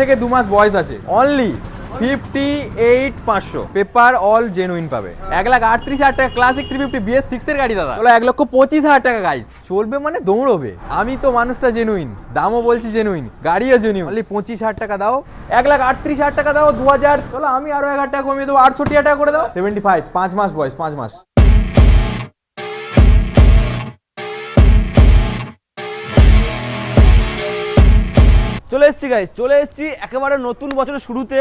থেকে 2 মাস বয়স আছে। অনলি 58,500, পেপার অল জেনুইন পাবে। 1,38,000 টাকা ক্লাসিক 350 BS6 এর গাড়ি দাদা। চলো 1,25,000 টাকা গাইস, চলবে মানে দৌড়বে। আমি তো মানুষটা জেনুইন, দামও বলছি জেনুইন, গাড়িও জেনুইন। অনলি 25,000 টাকা দাও, 1,38,000 টাকা দাও, 2,000। চলো আমি আরো 1,000 টাকা কমিয়ে দেবো, 68,000 টাকা করে দাও। 75, 5 মাস বয়স, 5 মাস। চলে এসেছি গাইস, চলে এসেছি একেবারে নতুন বছরের শুরুতে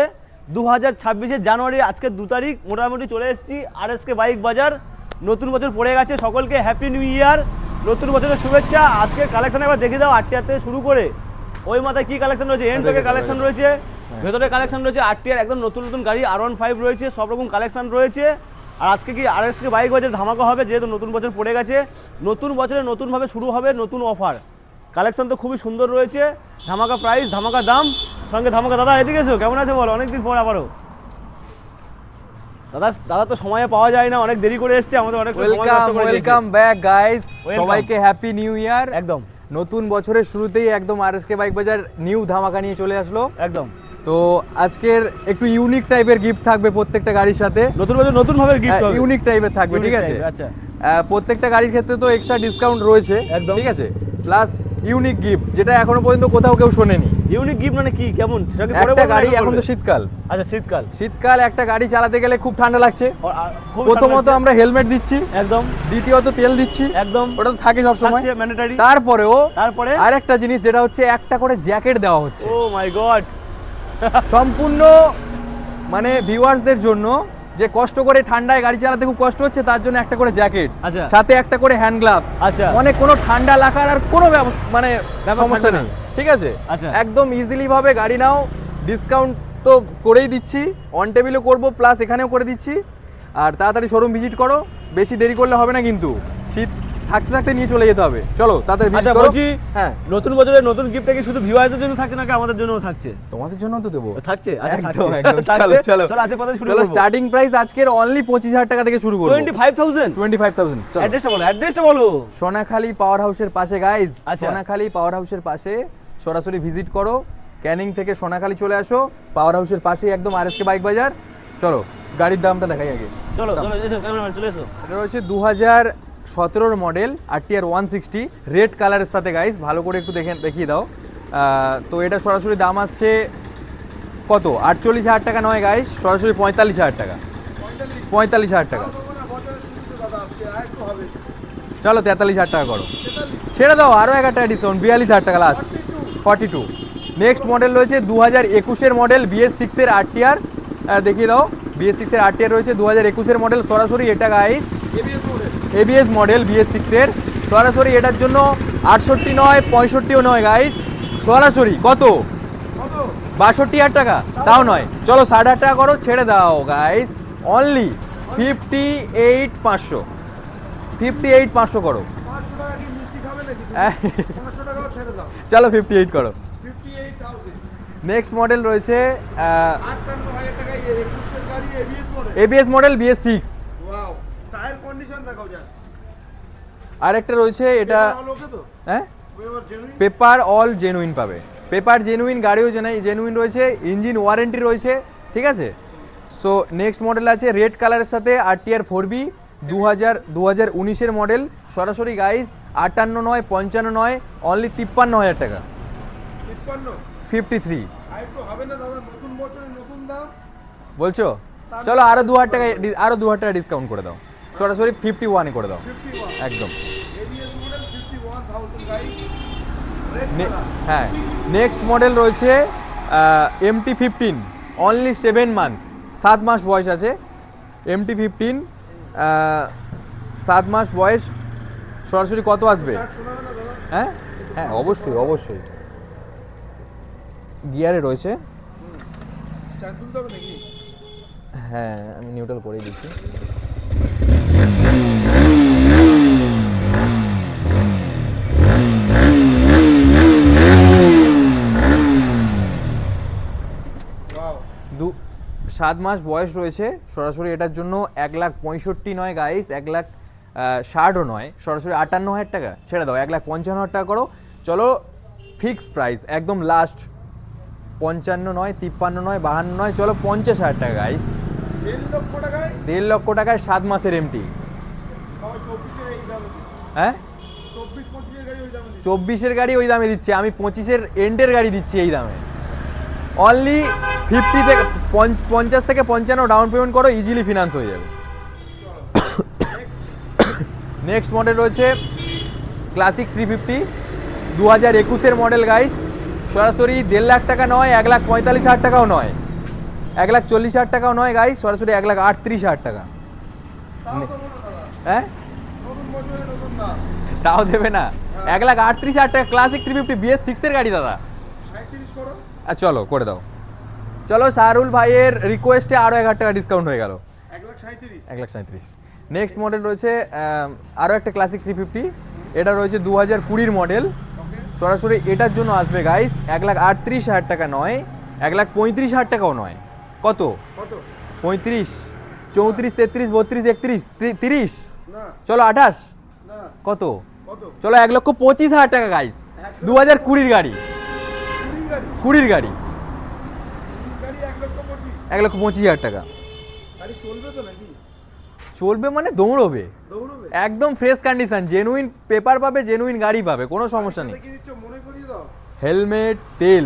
2026 জানুয়ারি, আজকে 2 তারিখ। মোটামুটি চলে এসেছি আরএসকে বাইক বাজার। নতুন বছর পড়ে গেছে, সকলকে হ্যাপি নিউ ইয়ার, নতুন বছরের শুভেচ্ছা। আজকে কালেকশন একবার দেখে দাও, আরটিআর থেকে শুরু করে ওই মাথায় কি কালেকশন রয়েছে, এন্ড ব্রেকের কালেকশন রয়েছে, ভেতরে কালেকশন রয়েছে, আরটিআর একদম নতুন নতুন গাড়ি R15 রয়েছে, সব রকম কালেকশন রয়েছে। আর আজকে কি আরএসকে বাইক বাজার ধামাকা হবে, যেহেতু নতুন বছর পড়ে গেছে। নতুন বছরে নতুনভাবে শুরু হবে, নতুন অফার কালেকশন তো খুবই সুন্দর রয়েছে, ধামাকা প্রাইস, ধামাকা দাম, সঙ্গে ধামাকা। দাদা এদিকে এসো, কেমন আছে বলো, অনেকদিন পর আবারও। দাদা তো সময়ে পাওয়া যায় না, অনেক দেরি করে এসেছে, আমাদের অনেক ওয়েলকাম ব্যাক গাইস, সবাইকে হ্যাপি নিউ ইয়ার। একদম নতুন বছরের শুরুতেই একদম আরএসকে বাইক বাজার নিউ ধামাকা নিয়ে চলে আসলো একদম। তো আজকের একটু ইউনিক টাইপের গিফট থাকবে প্রত্যেকটা গাড়ির সাথে। নতুন বছর নতুন ভাবে গিফট হবে, ইউনিক টাইপের থাকবে, ঠিক আছে? আচ্ছা, প্রত্যেকটা গাড়ির ক্ষেত্রে তো এক্সট্রা ডিসকাউন্ট রয়েছে, একদম, ঠিক আছে? প্লাস ইউনিক গিফট, যেটা এখনো পর্যন্ত কোথাও কেউ শোনেনি। ইউনিক গিফট মানে কি, কেমন? একটা গাড়ি, এখন তো শীতকাল, আচ্ছা শীতকাল একটা গাড়ি চালাতে গেলে খুব ঠান্ডা লাগছে। প্রথমত আমরা হেলমেট দিচ্ছি, একদম। দ্বিতীয়ত তেল দিচ্ছি, একদম, ওটা তো থাকে সব সময় ম্যান্ডেটরি। তারপরে আরেকটা জিনিস, যেটা হচ্ছে একটা করে জ্যাকেট দেওয়া হচ্ছে। ও মাই গড, সম্পূর্ণ মানে ভিউয়ার্সদের জন্য, যে কষ্ট করে ঠান্ডায় গাড়ি চালাতে খুব কষ্ট হচ্ছে, তার জন্য একটা করে জ্যাকেট, সাথে একটা করে হ্যান্ড গ্লাভস। আচ্ছা, মানে কোনো ঠান্ডা লাগার আর কোনো মানে সমস্যা নেই, ঠিক আছে? একদম ইজিলি ভাবে গাড়ি নাও। ডিসকাউন্ট তো করেই দিচ্ছি, অন টেবিলও করবো, প্লাস এখানেও করে দিচ্ছি। আর তাড়াতাড়ি শোরুম ভিজিট করো, বেশি দেরি করলে হবে না কিন্তু, শীত থাকতে থাকতে নিয়ে চলে যেতে হবে। চলো তাড়াতাড়ি ভিজিট করো। হ্যাঁ, নতুন বছরের নতুন গিফটটা কি শুধু ভিউয়ারদের জন্য থাকছে নাকি আমাদের জন্যও থাকছে? তোমাদের জন্য তো দেবো, থাকছে। আচ্ছা, একদম একদম। চলো চলো চলো, আজকে কথা শুরু করব। চলো, স্টার্টিং প্রাইস আজকের অনলি 25,000 টাকা থেকে শুরু করব। 25,000। চলো অ্যাড্রেসটা বলো। সোনাখালী পাওয়ার হাউসের পাশে গাইস, সোনাখালী পাওয়ার হাউসের পাশে সরাসরি ভিজিট করো। ক্যানিং থেকে সোনাখালী চলে আসো, পাওয়ার হাউসের পাশেই একদম আরএসকে বাইক বাজার। চলো গাড়ির দামটা দেখাই আগে। চলো এসো, ক্যামেরাম্যান চলে এসো। এটা রয়েছে 2017 মডেল আরটিআর 160 রেড কালারের সাথে গাইস, ভালো করে একটু দেখিয়ে দাও। তো এটা সরাসরি দাম আসছে কত? 48,000 টাকা নয় গাইস, সরাসরি 45,000 টাকা। 45,000 টাকা। চলো 43,000 টাকা করো, ছেড়ে দাও, আরও 1,000 টাকা ডিসকাউন্ট, 42,000 টাকা লাস্ট, 42। নেক্সট মডেল রয়েছে 2021 মডেল BS6 এর আরটিআর, দেখিয়ে দাও। BS6 এর আরটিআর রয়েছে 2021 মডেল, সরাসরি এটা গাইস ABS মডেল BS6 এর, সরাসরি এটার জন্য 68 নয়, 65ও নয় গাইস, সরাসরি কত? 62,000 টাকা, তাও নয়। চলো 60,000 টাকা করো, ছেড়ে দাও গাইস, অনলি 58,500। 58,500 করো। চলো 58 করো। নেক্সট মডেল রয়েছে ABS মডেল BS6। আরেকটা রয়েছে, এটা হ্যাঁ পেপার অল জেনুইন পাবে, পেপার জেনুইন, গাড়িও জেনুইন রয়েছে, ইঞ্জিন ওয়ারেন্টি রয়েছে, ঠিক আছে? সো নেক্সট মডেল আছে রেড কালারের সাথে আরটিআর 4B 2019 মডেল, সরাসরি গাইস 58 নয়, 55 নয়, অনলি 53,000 টাকা। 53 বলছো? চলো আরো 2,000 টাকা, আরো 2,000 টাকা ডিসকাউন্ট করে দাও, সরাসরি 51 করে দাও একদম। হ্যাঁ, নেক্সট মডেল রয়েছে MT-15, অনলি 7 মান্থ, 7 মাস বয়স আছে। MT-15 7 মাস বয়স, সরাসরি কত আসবে? হ্যাঁ হ্যাঁ, অবশ্যই অবশ্যই। গিয়ারে রয়েছে, হ্যাঁ আমি নিউট্রাল করেই দিচ্ছি। সাত মাস বয়স রয়েছে, সরাসরি এটার জন্য 1,65,000 নয় গাইস, 1,60,000ও নয়, সরাসরি 58,000 টাকা, ছেড়ে দাও, 1,55,000 টাকা করো। চলো ফিক্সড প্রাইস, একদম লাস্ট 55 নয়, 53 নয়, 52 নয়, চলো 50,000 টাকা গাইস। 1.5 লক্ষ টাকায় 1.5 লক্ষ টাকায় 7 মাসের এমটি। সবাই 24-এর এই দামে দিচ্ছে। হ্যাঁ 24-25-এর গাড়ি ওই দামে দিচ্ছে। 24-এর গাড়ি ওই দামে দিচ্ছে, আমি 25-এর এন্ডের গাড়ি দিচ্ছি এই দামে। অনলি 50 থেকে 50 থেকে 55 ডাউন পেমেন্ট করো, ইজিলি ফিনান্স হয়ে যাবে। নেক্সট মডেল রয়েছে ক্লাসিক 350, 2021-এর মডেল গাইস। সরাসরি 1.5 লাখ টাকা নয়, 1,45,000 টাকাও নয়, 1,40,000 টাকাও নয় গাইস, সরাসরি 1,38,000 টাকা। তাও তো বলো দাদা, হ্যাঁ নতুন বছরে নতুন দাম। তাও দেবে না? 1,38,000 টাকা ক্লাসিক 350 BS6-এর গাড়ি দাদা। 37 করো। চলো করে দাও। চলো শাহরুল ভাইয়ের রিকোয়েস্টে আরও 1,000 টাকা ডিসকাউন্ট হয়ে গেল, 1,37,000। 1,37,000। নেক্সট মডেল রয়েছে আরও একটা ক্লাসিক 350, এটা রয়েছে 2020-এর মডেল। ওকে, সরাসরি এটার জন্য আসবে গাইস 1,38,000 টাকা নয়, 1,35,000 টাকাও নয়। কত? কত? 35, 34, 33, 32, 31, 30, না চলো 28, না, কত? কত? চলো 1,25,000 টাকা গাইস। 2020-এর গাড়ি, 20 গাড়ি, 20-এর গাড়ি, 20 গাড়ি 1,25,000। 1,25,000 টাকা। গাড়ি চলবে তো নাকি? চলবে মানে দৌড়বে, দৌড়বে? একদম ফ্রেশ কন্ডিশন, জেনুইন পেপার পাবে, জেনুইন গাড়ি পাবে, কোনো সমস্যা নেই। কি দিচ্ছ মনে করিয়ে দাও। হেলমেট, তেল,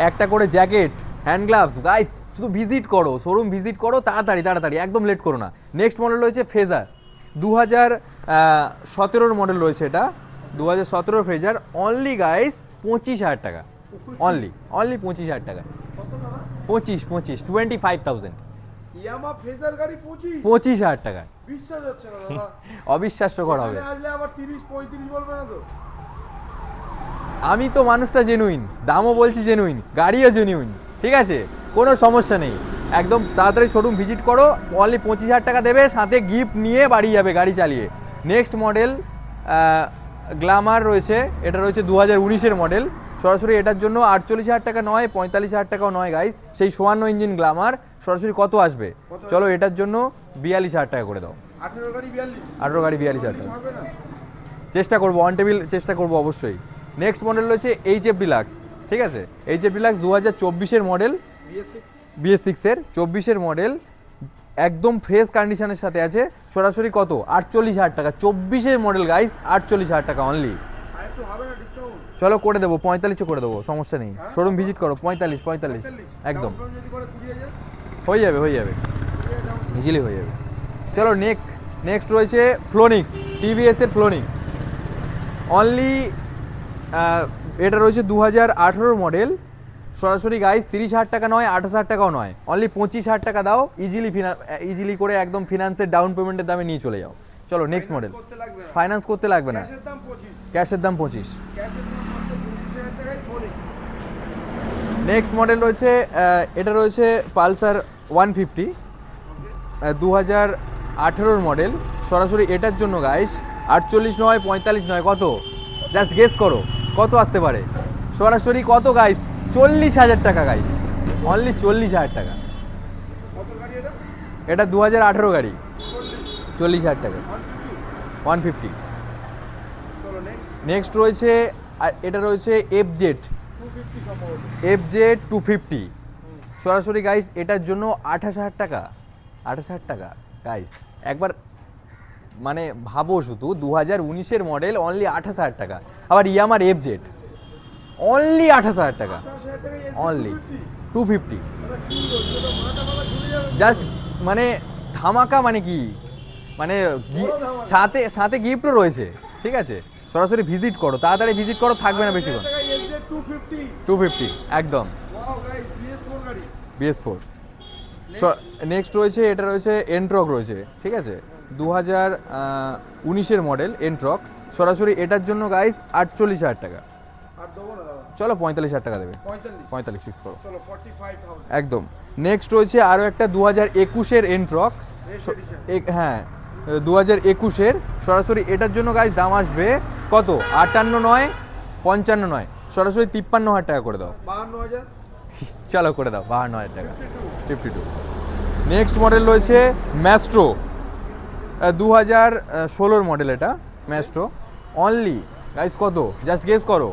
একটা করে জ্যাকেট, হ্যান্ড গ্লাভস গাইস, শুধু ভিজিট করো, শোরুম ভিজিট করো, তাড়াতাড়ি তাড়াতাড়ি, একদম লেট করো না। নেক্সট মডেল রয়েছে ফেজার, 2017-এর মডেল রয়েছে এটা, 2017 ফেজার। অনলি গাইস 25,000 টাকা, অনলি 25,000 টাকা, কত দাদা? 25,000 ইয়ামা ফেজার গাড়ি 25? 25,000 টাকা। বিশ্বাস হচ্ছে না দাদা। অবিশ্বাস্যকর হবে। এখানে আসলে আবার 30-35 বলবে না তো? আমি তো মানুষটা জেনুইন, দামও বলছি জেনুইন, গাড়িও জেনুইন, ঠিক আছে, কোনো সমস্যা নেই। একদম তাড়াতাড়ি শোরুম ভিজিট করো, অনলি 25,000 টাকা দেবে, সাথে গিফট নিয়ে বাড়ি যাবে গাড়ি চালিয়ে। নেক্সট মডেল গ্ল্যামার রয়েছে, এটা রয়েছে 2019-এর মডেল। সরাসরি এটার জন্য 48,000 টাকা নয়, 45,000 টাকাও নয় গাইস, সেই 54 ইঞ্জিন গ্ল্যামার। সরাসরি কত আসবে? চলো এটার জন্য 42,000 টাকা করে দাও। 18 গাড়ি 42? 18 গাড়ি 42,000 টাকা, হবে না? চেষ্টা করবো, অন টেবিল চেষ্টা করবো অবশ্যই। নেক্সট মডেল রয়েছে HF ডিলাক্স, ঠিক আছে, HF ডিলাক্স 2024-এর মডেল, BS6? BS6-এর 24-এর মডেল, একদম ফ্রেশ কন্ডিশনের সাথে আছে। সরাসরি কত? 48,000 টাকা, 24-এর মডেল গাইস, 48,000 টাকা অনলি। আর একটু হবে না ডিসকাউন্ট? চলো করে দেবো, 45-এ করে দেবো, সমস্যা নেই। শোরুম ভিজিট করো, 45, একদম 40? যদি করে 20,000? হয়ে যাবে, হয়ে যাবে, 20,000 down? ইজিলি হয়ে যাবে। চলো নেক্সট রয়েছে ফ্লোনিক্স, TVS-এর ফ্লোনিক্স। অনলি এটা রয়েছে 2018-এর মডেল। সরাসরি গাইস 30,000 টাকা নয়, 28,000 টাকাও নয়, অনলি 25,000 টাকা দাও, ইজিলি করে একদম ফিনান্সের ডাউন পেমেন্টের দামে নিয়ে চলে যাও। চলো নেক্সট মডেল, করতে লাগবে না। ফাইন্যান্স করতে লাগবে না, ক্যাশের দাম 25। ক্যাশের দাম 25। ক্যাশের দাম মাত্র 25,000 টাকায় ফোনিক্স। নেক্সট মডেল রয়েছে এটা রয়েছে পালসার 150, 2018-এর মডেল। সরাসরি এটার জন্য গাইস 48 নয়, 45 নয়, কত? জাস্ট গেস করো কত আসতে পারে। সরাসরি কত গাইস? 40,000 টাকা গাইস, অনলি 40,000 টাকা। কত গাড়ি এটা? এটা 2018 গাড়ি, 40? 40,000 টাকা, 150। চলো নেক্সট। নেক্সট রয়েছে এটা রয়েছে FZ, 250 সম্ভবত। FZ 250। সরাসরি গাইস এটার জন্য 28,000 টাকা, 28,000 টাকা গাইস। একবার মানে ভাবো শুধু, 2019-এর মডেল, অনলি 28,000 টাকা। আবার ইয়ামার FZ অনলি 28,000 টাকা, 28,000 টাকায় এই অনলি 250? 250। দাদা কি বলছো? তো মাথা ঘুরে যাবে তো। জাস্ট মানে ধামাকা, মানে কি, মানে বড় ধামাকা। সাথে সাথে গিফটও রয়েছে, ঠিক আছে। সরাসরি ভিজিট করো, তাড়াতাড়ি ভিজিট করো, থাকবে না 28,000 বেশিক্ষণ। টাকায় FZ 250? 250 একদম, ওয়াও গাইস, BS4 গাড়ি। BS4। নেক্সট রয়েছে এটা রয়েছে এনট্রক রয়েছে, ঠিক আছে, 2019-এর মডেল এনট্রক। সরাসরি এটার জন্য গাইস 48,000 টাকা। আর দেবো না দাদা? চলো 45,000 টাকা দেবে, 45? 45 ফিক্স করো, চলো 45,000। একদম। নেক্সট রয়েছে আরও একটা 2021-এর এনট্রক, রেস এডিশন। হ্যাঁ 2021-এর। সরাসরি এটার জন্য গাইস দাম আসবে কত? 58 নয়, 55 নয়, সরাসরি 53,000 টাকা করে দাও। 52,000? চলো করে দাও 52,000 টাকা, 52। নেক্সট মডেল রয়েছে ম্যাস্ট্রো, 2016-এর মডেল এটা ম্যাস্ট্রো। অনলি গাইস কত? জাস্ট গেস করো,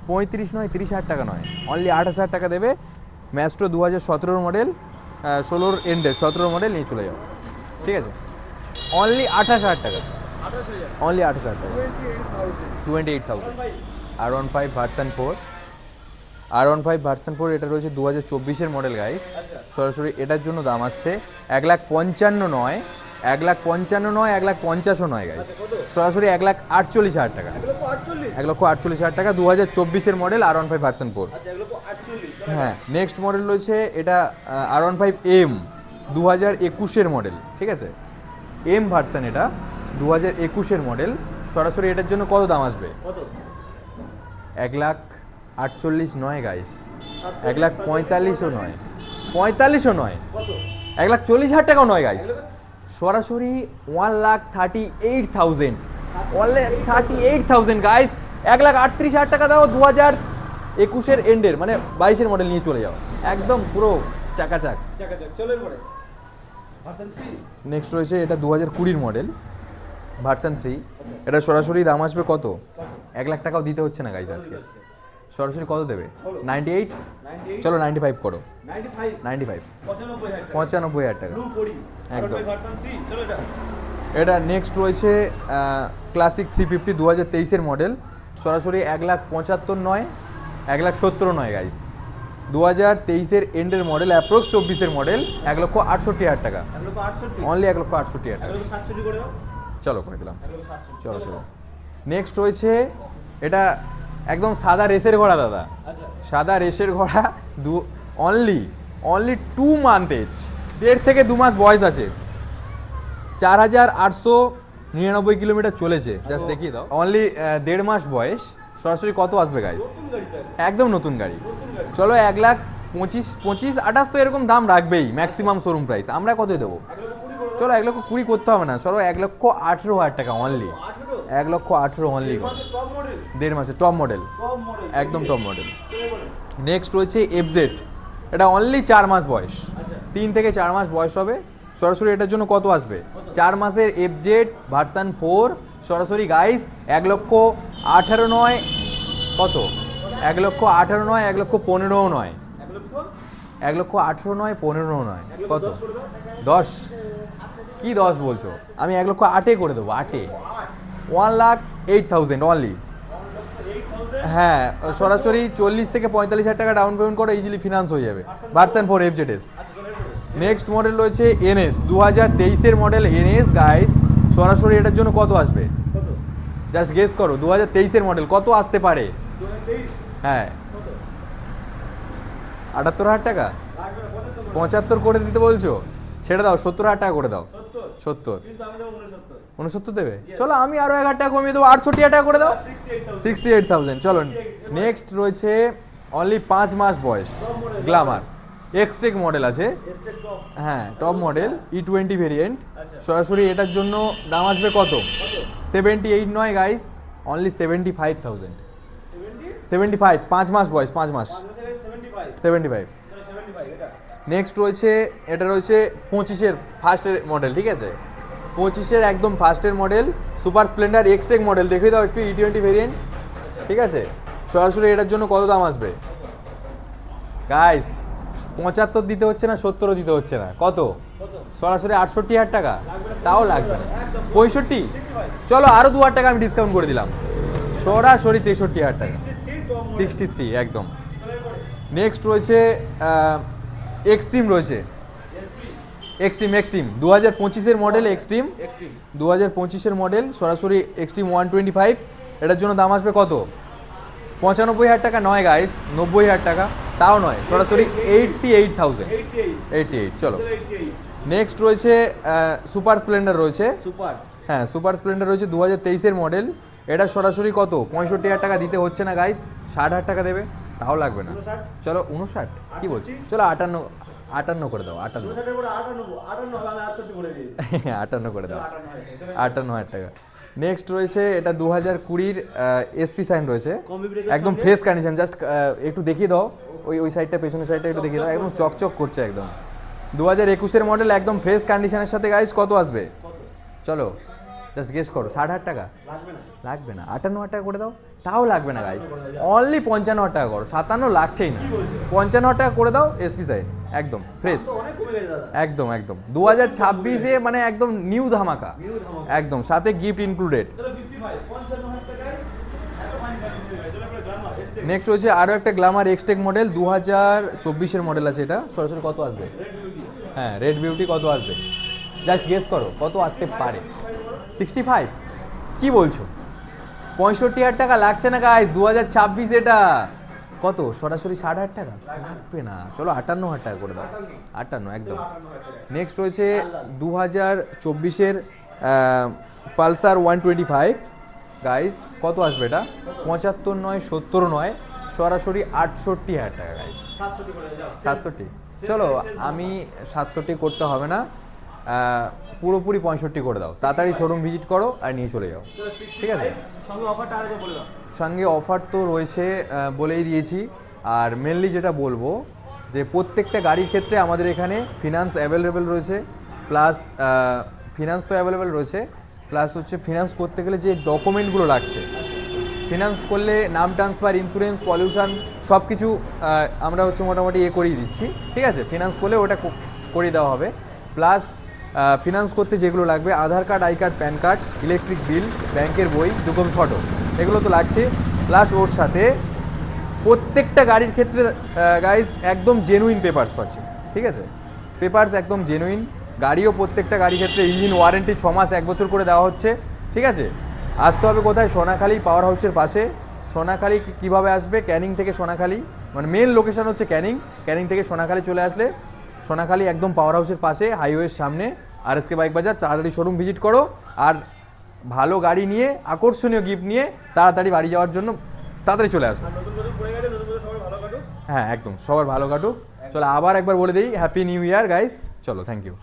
35 নয়, 30,000 টাকা নয়, অনলি 28,000 টাকা দেবে। ম্যাস্ট্রো 2017 মডেল, 16 এন্ডের 17 মডেল নিয়ে চলে যাও, ঠিক আছে? অনলি 28,000 টাকা, 28,000 অনলি 28,000 টাকা, 28,000 28,000। R15 ভার্সন 4, R15 ভার্সন 4 এটা রয়েছে 2024-এর মডেল গাইস। সরাসরি এটার জন্য দাম আসছে 1,55,000 নয়, 1,55,000 নয়, 1,50,000 নয় গাইস, সরাসরি 1,48,000 টাকা, 1,48,000 টাকা, 2024-এর মডেল R15 ভার্সন 4। হ্যাঁ, নেক্সট মডেল রয়েছে এটা R15M 2021-এর মডেল, ঠিক আছে? এম ভার্সন এটা 2021-এর মডেল। সরাসরি এটার জন্য কত দাম আসবে? 1,48,000 নয় গাইস, 1,45,000 নয়, 45,000 নয়, 1,40,000 টাকাও নয় গাইস, সরাসরি 1,38,000, 1,38,000 গাইস, 1,38,000 টাকা দাও, 2021-এর এন্ডের মানে 22-এর মডেল নিয়ে চলে যাও, একদম পুরো চাকাচাক। নেক্সট রয়েছে এটা 2020-এর মডেল ভার্সন 3, এটা সরাসরি দাম আসবে কত? 1,00,000 টাকাও দিতে হচ্ছে না গাইজ আজকে, সরাসরি কত দেবে? 98, চলো 95 করো, 95, 95,000 টাকা একদম। এটা নেক্সট রয়েছে ক্লাসিক 350 2023-এর মডেল, সরাসরি 1,75,000 নয়, 1,70,000 নয় গাইজ, 2023-এর এন্ডের মডেল, অ্যাপ্রক্স 24-এর মডেল, 1,68,000 টাকা, অনলি 1,68,000 টাকা। চলো করে দিলাম, চলো চলো। নেক্সট রয়েছে এটা একদম সাদা রেসের ঘোড়া দাদা, সাদা রেসের ঘোড়া, অনলি 2 মান্থ এজ, 1.5 থেকে 2 মাস বয়স আছে, 4,899 কিলোমিটার চলেছে, জাস্ট দেখিয়ে দাও, অনলি 1.5 মাস বয়স, সরাসরি কত আসবে গাইস? একদম নতুন গাড়ি, চলো 1,25,000 তো এরকম দাম রাখবেই ম্যাক্সিমাম শোরুম প্রাইস, আমরা কত দেবো? চলো 1,20,000 করতে হবে না, চলো 1,18,000 টাকা অনলি, 1,18,000 অনলি, 1.5 মাসে টপ মডেল, একদম টপ মডেল। নেক্সট রয়েছে FZ, এটা অনলি 4 মাস বয়স, 3 থেকে 4 মাস বয়স হবে, সরাসরি এটার জন্য কত আসবে? 4 মাসের FZ ভার্সন 4, সরাসরি গাইস 1,18,000 নয়, কত? 1,18,000 নয়, 1,15,000 নয়, 1,18,000 নয়, 15,000 নয়, কত? 10, কি 10 বলছো? আমি 1,08,000 করে দেবো, 8, 1,08,000 অনলি। হ্যাঁ, সরাসরি 40 থেকে 45,000 টাকা ডাউন পেমেন্ট করে ইজিলি ফিনান্স হয়ে যাবে, ভার্সন 4 FZS। নেক্সট মডেল রয়েছে NS 2023-এর মডেল, NS গাইস, সরাসরি এটার জন্য কত আসবে? জাস্ট গেস করো, 2023-এর মডেল কত আসতে পারে? হ্যাঁ, 78,000 টাকা, 75 করে দিতে বলছো? ছেড়ে দাও, 70,000 টাকা করে দাও, 70, 69 দেবে? চলো আমি আরো 1,000 টাকা কমিয়ে দেবো, 68,000 টাকা করে দাও, 68,000। চলো নেক্সট রয়েছে অনলি 5 মাস বয়স, গ্ল্যামার এক্সটেক মডেল আছে, হ্যাঁ টপ মডেল, E20 ভেরিয়েন্ট, সরাসরি এটার জন্য দাম আসবে কত? 78 নয় গাইস, অনলি 75,000, 75, 5 মাস বয়স, 5 মাস, 75। নেক্সট রয়েছে এটা রয়েছে 25-এর ফার্স্টের মডেল, ঠিক আছে? 25-এর একদম ফার্স্টের model, super Splendor Xtec model, দেখিয়ে দাও একটু, E20 ভেরিয়েন্ট, ঠিক আছে? সরাসরি এটার জন্য কত দাম আসবে গাইস? 75 দিতে হচ্ছে না, 70 দিতে হচ্ছে না, কত? সরাসরি 68,000 টাকা, তাও লাগবে না, 65। চলো আরো 2,000 টাকা আমি ডিসকাউন্ট করে দিলাম, সরাসরি 63,000 টাকা, 63 একদম। নেক্সট রয়েছে এক্সট্রিম রয়েছে, এক্সট্রিম 2025-এর মডেল, এক্সট্রিম 2025-এর মডেল, সরাসরি এক্সট্রিম 125, এটার জন্য দাম আসবে কত? 95,000 টাকা নয় গাইস, 90,000 টাকা, তাও নয়, সরাসরি 88,000, 88। চলো নেক্সট রয়েছে সুপার স্প্লেন্ডার রয়েছে, হ্যাঁ সুপার স্প্লেন্ডার রয়েছে 2023-এর মডেল, এটা সরাসরি কত? 65,000 টাকা দিতে হচ্ছে না গাইস, 60,000 টাকা দেবে, তাও লাগবে না, চলো 59, কি বলছি? চলো 58 করে দাও, 58 করে দাও, 58,000 টাকা। নেক্সট রয়েছে এটা 2020-এর SP সাইন রয়েছে, একদম ফ্রেশ কন্ডিশন, জাস্ট একটু দেখিয়ে দাও, ওই সাইডটা, পেছনের সাইডটা একটু দেখিয়ে দাও, একদম চকচক করছে একদম, 2021-এর মডেল, একদম ফ্রেশ কন্ডিশনের সাথে গাইস, কত আসবে? চলো জাস্ট গেস করো, 60,000 টাকা লাগবে না লাগবে না, 58,000 টাকা করে দাও, তাও লাগবে না গাইস, অনলি 55,000 টাকা করো, 57 লাগছেই না, 55,000 টাকা করে দাও, এসপি সাইড একদম ফ্রেশ, তো অনেক কমে গেছে দাদা একদম একদম 2026-এ মানে একদম নিউ ধামাকা, নিউ ধামাকা একদম সাথে গিফট ইনক্লুডেড। চলো 55 55,000 টাকায় এত ফাইন কন্ডিশন হয়ে গেছে চলো এবার গ্লামার এসটেক নেক্সট হচ্ছে আরও একটা গ্ল্যামার এক্সটেক মডেল, 2024-এর মডেল আছে এটা, সরাসরি কত আসবে? রেড বিউটি হ্যাঁ রেড বিউটি কত আসবে, জাস্ট গেস করো কত আসতে পারে? 65? কি বলছো, 65,000 টাকা লাগছে না গাইস, 2026 এটা, কত সরাসরি 60,000 টাকা লাগবে না, চলো 58,000 টাকা করে দাও, 58 একদম। নেক্সট রয়েছে 2024-এর পালসার 125, গাইস কত আসবে এটা? 75 নয়, 70 নয়, সরাসরি 68,000 টাকা গাইস, 700 করে যাও 67, চলো আমি 67 করতে হবে না, পুরোপুরি 65 করে দাও, তাড়াতাড়ি শোরুম ভিজিট করো আর নিয়ে চলে যাও, ঠিক আছে? সঙ্গে অফারটা আগে বলে দাও সঙ্গে অফার তো রয়েছে, বলেই দিয়েছি, আর মেনলি যেটা বলবো যে প্রত্যেকটা গাড়ির ক্ষেত্রে আমাদের এখানে ফিনান্স অ্যাভেলেবেল রয়েছে, প্লাস ফিনান্স তো অ্যাভেলেবেল রয়েছে, প্লাস হচ্ছে ফিনান্স করতে গেলে যে ডকুমেন্টগুলো লাগছে, ফিনান্স করলে নাম ট্রান্সফার, ইন্স্যুরেন্স, পলিউশন সব কিছু আমরা হচ্ছে মোটামুটি করিয়ে দিচ্ছি, ঠিক আছে? ফিনান্স করলে ওটা করিয়ে দেওয়া হবে, প্লাস ফিনান্স করতে যেগুলো লাগবে Aadhaar card, I card, PAN card, electric bill, ব্যাংকের বই, 2 কপি ফটো, এগুলো তো লাগছে, প্লাস ওর সাথে প্রত্যেকটা গাড়ির ক্ষেত্রে গাইজ একদম জেনুইন পেপারস পাচ্ছে, ঠিক আছে? পেপারস একদম জেনুইন, গাড়িও প্রত্যেকটা গাড়ির ক্ষেত্রে ইঞ্জিন ওয়ারেন্টি 6 মাস 1 বছর করে দেওয়া হচ্ছে, ঠিক আছে? আসতে হবে কোথায়? সোনাখালী পাওয়ার হাউসের পাশে। সোনাখালী কীভাবে আসবে? ক্যানিং থেকে সোনাখালী, মানে মেন লোকেশন হচ্ছে ক্যানিং, ক্যানিং থেকে সোনাখালী চলে আসলে সোনাখালী একদম পাওয়ার হাউসের পাশে, হাইওয়ের সামনে, আরএসকে বাইক বাজার, তাড়াতাড়ি শোরুম ভিজিট করো, আর ভালো গাড়ি নিয়ে, আকর্ষণীয় গিফট নিয়ে তাড়াতাড়ি বাড়ি যাওয়ার জন্য তাড়াতাড়ি চলে আসো। নতুন বছর পড়ে গেছে নতুন বছর সবার ভালো কাটুক হ্যাঁ একদম সবার ভালো কাটুক। চলো আবার একবার বলে দিই, হ্যাপি নিউ ইয়ার গাইস। চলো, থ্যাংক ইউ।